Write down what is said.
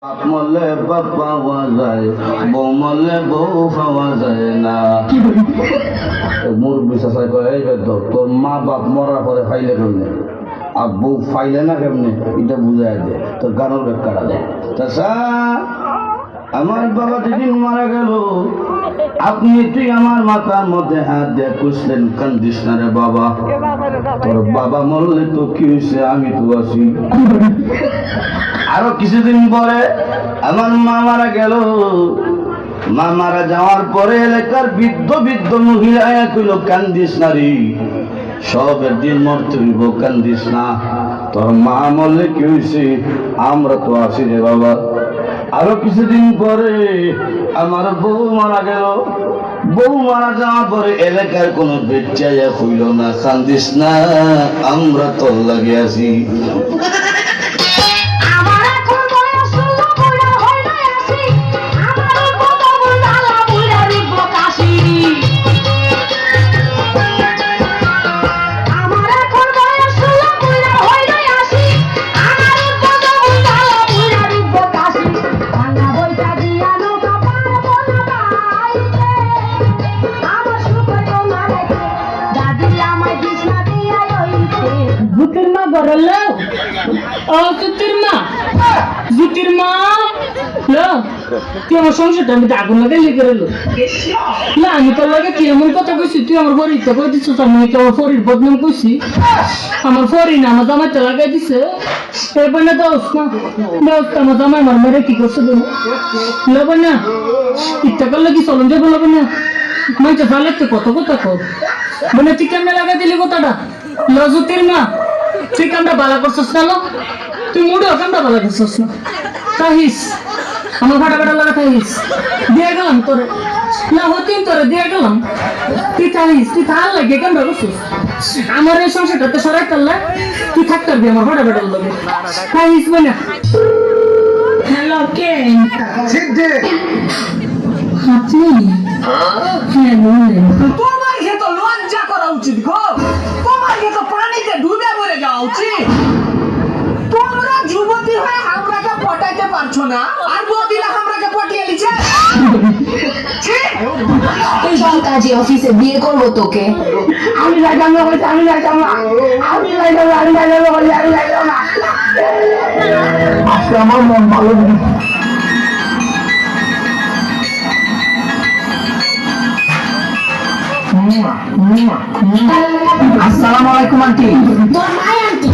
বাপ মরলে বাপ পাওয়া যায়, বউ মরলে বউ পাওয়া যায় না। মুরব্বী চাচাই কয়, এই বেদ তোর মা বাপ মরার পরে ফাইলে কেমনে আর বউ ফাইলে না কেমনে, এটা বুঝাই দে, তোর গানের ব্যাখ্যাটা দেয়। চাচা আমার বাবা যেদিন মারা গেল, আপনি তুই আমার মাথার মধ্যে হাত দিয়ে খুঁজলেন, কান্দিস না রে বাবা, তোর বাবা মরলে তো কি হয়েছে, আমি তো আছি। আরো কিছুদিন পরে আমার মা মারা গেল। মা মারা যাওয়ার পরে এলাকার বৃদ্ধ বৃদ্ধ মহিলা কইল, কান্দিস না রে, সবের দিন মরতে হইব, কান্দিস না, তোর মা মরলে কি হয়েছে, আমরা তো আছি রে বাবা। আরো কিছুদিন পরে আমার বউ মারা গেল। বউ মারা যাওয়ার পরে এলাকার কোন বেচাইয়া কইল না, কান্দিস না, আমরা তোর লাগে আছি। তুই আমার সংসারটা আমি আগুন লাগাই লেগে রইলো না, আমি তোর লাগে তুই এমন কথা কইছি, তুই আমার ফরিদটা করে দিচ্ছিস, আমি আমার ফরির বদনাম কইছি, আমার ফরি না আমার জামাইটা লাগাই দিছে। এরপর না দোষ না দোষ, আমার জামাই আমার মেরে কি করছে লব না, ইচ্ছা করলে কি চলন যাবো লব না, মাইটা ভালো কত কথা কর, মানে তুই কেমনে লাগাই দিলি কথাটা লজুতির মা, তুই কামটা বালা করছিস না, তুই মুড়ে কামটা বালা করছিস না, তাহিস আমার ফাটা ফাটা লাগা থাকিস, দিয়ে গেলাম তোরে না হতিন তোরে দিয়ে গেলাম, তুই থাকিস, তুই থাল লাগে কেন করছিস আমার এই সংসারটাতে সরাই করলে তুই থাকতে পারবি আমার ফাটা ফাটা লাগে থাকিস মানে। হ্যালো কে সিদ্ধি আপনি? হ্যাঁ বললেন। তোমার তো লজ্জা করা উচিত গো, তোমার তো পানিতে ডুবে মরে যাওয়া উচিত। তোমরা যুবতী হয়ে আমরাকে পটাইতে পারছো না, আর বদিলা আমরাকে পটিয়ে লিছে। চল কাজী অফিসে বিয়ে করবো তোকে। আমি যাইতাম না, আমি যাইতাম না, আমি যাইতাম না, আমি যাইতাম না, আমি যাইতাম না, আজকে আমার মন ভালো নেই। আসসালামু আলাইকুম আন্টি। তোর মায়ের আন্টি